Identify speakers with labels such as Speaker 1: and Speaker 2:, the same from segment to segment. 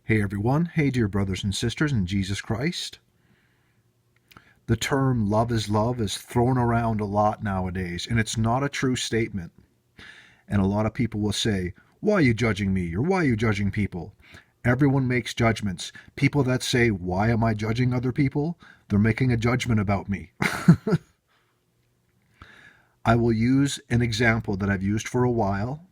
Speaker 1: Hey everyone, hey dear brothers and sisters in Jesus Christ. The term love is thrown around a lot nowadays, and it's not a true statement. And a lot of people will say, why are you judging me? Or why are you judging people? Everyone makes judgments. People that say, why am I judging other people? They're making a judgment about me. I will use an example that I've used for a while.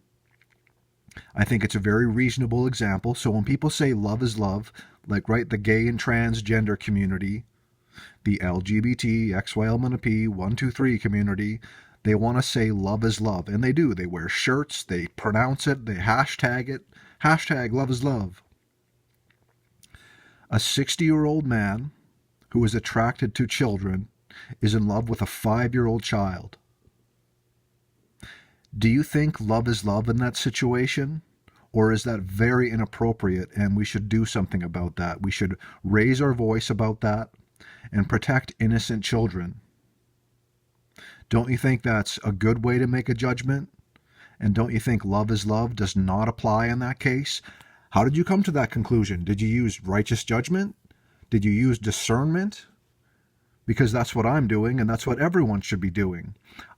Speaker 1: I think it's a very reasonable example. So when people say love is love, like right, the gay and transgender community, the LGBT, XY element of P, 1, 2, 3 community, they want to say love is love. And they do. They wear shirts, they pronounce it, they hashtag it. Hashtag love is love. A 60-year-old man who is attracted to children is in love with a 5-year-old child. Do you think love is love in that situation? Or is that very inappropriate and we should do something about that? We should raise our voice about that and protect innocent children. Don't you think that's a good way to make a judgment? And don't you think love is love does not apply in that case? How did you come to that conclusion? Did you use righteous judgment? Did you use discernment? Because that's what I'm doing, and that's what everyone should be doing.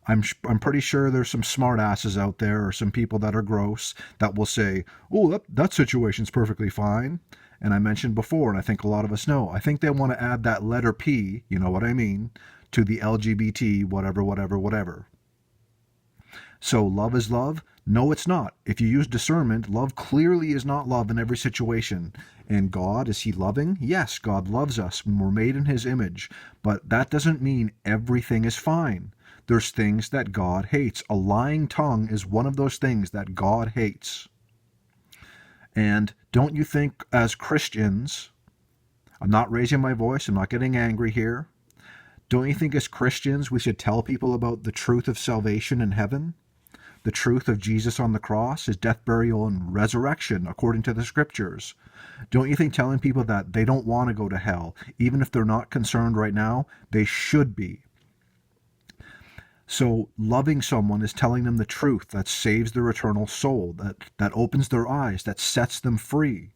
Speaker 1: I'm pretty sure there's some smart asses out there or some people that are gross that will say, oh, that situation's perfectly fine. And I mentioned before, and I think a lot of us know, I think they want to add that letter P, you know what I mean, to the LGBT, whatever. So love is love? No, it's not. If you use discernment, love clearly is not love in every situation. And God, is he loving? Yes, God loves us when we're made in his image. But that doesn't mean everything is fine. There's things that God hates. A lying tongue is one of those things that God hates. And don't you think as Christians, I'm not raising my voice, I'm not getting angry here. Don't you think as Christians we should tell people about the truth of salvation in heaven? The truth of Jesus on the cross, his death, burial, and resurrection according to the scriptures. Don't you think telling people that they don't want to go to hell, even if they're not concerned right now, they should be? So loving someone is telling them the truth that saves their eternal soul, that opens their eyes, that sets them free.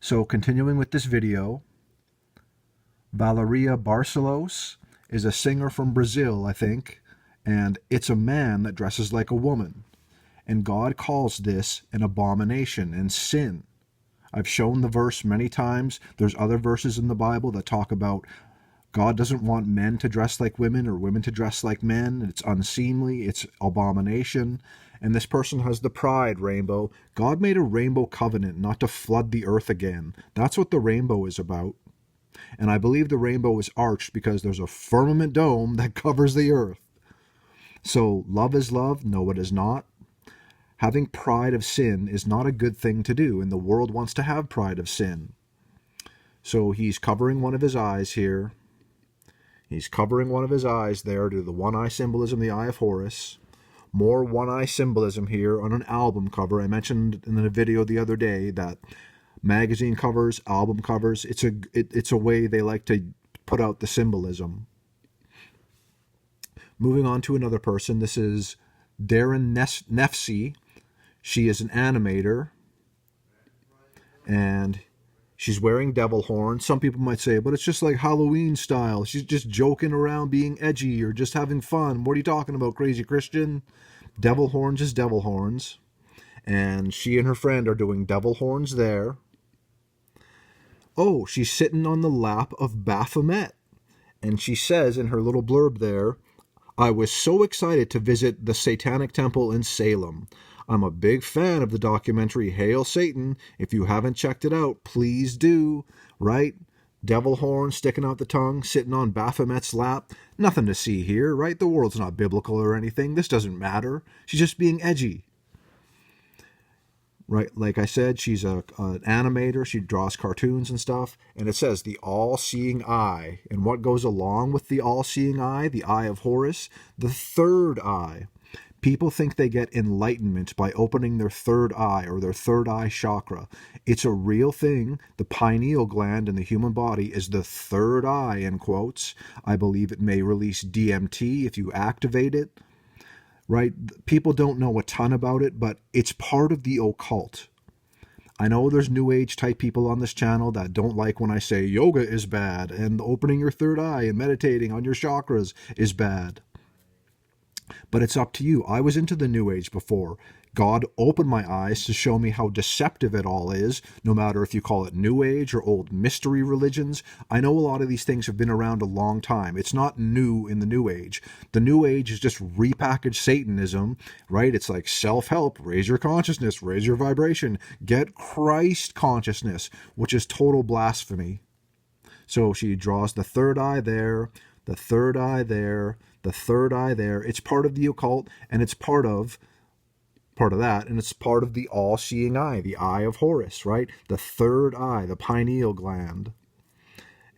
Speaker 1: So continuing with this video, Valeria Barcelos is a singer from Brazil, I think, and it's a man that dresses like a woman. And God calls this an abomination and sin. I've shown the verse many times. There's other verses in the Bible that talk about God doesn't want men to dress like women or women to dress like men. It's unseemly. It's abomination. And this person has the pride rainbow. God made a rainbow covenant not to flood the earth again. That's what the rainbow is about. And I believe the rainbow is arched because there's a firmament dome that covers the earth. So love is love? No, it is not. Having pride of sin is not a good thing to do, and the world wants to have pride of sin. So he's covering one of his eyes here. He's covering one of his eyes there to the one-eye symbolism, the Eye of Horus. More one-eye symbolism here on an album cover. I mentioned in the video the other day that magazine covers, album covers, it's a way they like to put out the symbolism. Moving on to another person, this is Darren Nefsi. She is an animator, and she's wearing devil horns. Some people might say, but it's just like Halloween style. She's just joking around, being edgy, or just having fun. What are you talking about, crazy Christian? Devil horns is devil horns. And she and her friend are doing devil horns there. Oh, she's sitting on the lap of Baphomet. And she says in her little blurb there, I was so excited to visit the Satanic Temple in Salem. I'm a big fan of the documentary Hail Satan. If you haven't checked it out, please do. Right? Devil horn sticking out the tongue, sitting on Baphomet's lap. Nothing to see here, right? The world's not biblical or anything. This doesn't matter. She's just being edgy. Right, like I said, she's an animator. She draws cartoons and stuff. And it says the all-seeing eye. And what goes along with the all-seeing eye, the Eye of Horus? The third eye. People think they get enlightenment by opening their third eye or their third eye chakra. It's a real thing. The pineal gland in the human body is the third eye, in quotes. I believe it may release DMT if you activate it. Right? People don't know a ton about it, but it's part of the occult. I know there's new age type people on this channel that don't like when I say yoga is bad and opening your third eye and meditating on your chakras is bad. But it's up to you. I was into the new age before. God opened my eyes to show me how deceptive it all is, no matter if you call it new age or old mystery religions. I know a lot of these things have been around a long time. It's not new in the new age. The new age is just repackaged Satanism, right? It's like self-help, raise your consciousness, raise your vibration, get Christ consciousness, which is total blasphemy. So she draws the third eye there, the third eye there, the third eye there. It's part of the occult, and it's part of that, and it's part of the all-seeing eye, the eye of Horus, right? The third eye, the pineal gland.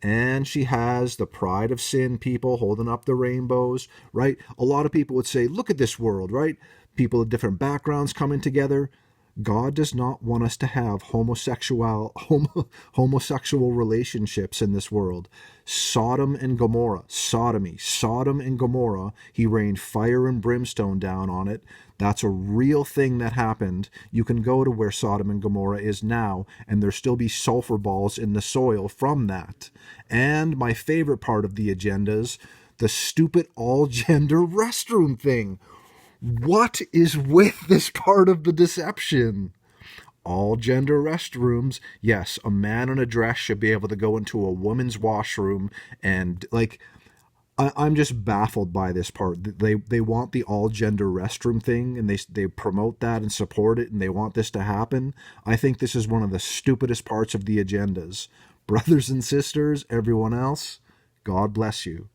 Speaker 1: And she has the pride of sin people holding up the rainbows, right? A lot of people would say, look at this world, right? People of different backgrounds coming together. God does not want us to have homosexual relationships in this world. Sodom and Gomorrah, sodomy, Sodom and Gomorrah, he rained fire and brimstone down on it. That's a real thing that happened. You can go to where Sodom and Gomorrah is now, and there still be sulfur balls in the soil from that. And my favorite part of the agendas, the stupid all-gender restroom thing. What is with this part of the deception? All gender restrooms. Yes, a man in a dress should be able to go into a woman's washroom, and I'm just baffled by this part. They want the all gender restroom thing, and they promote that and support it, and they want this to happen. I think this is one of the stupidest parts of the agendas. Brothers and sisters, everyone else, God bless you.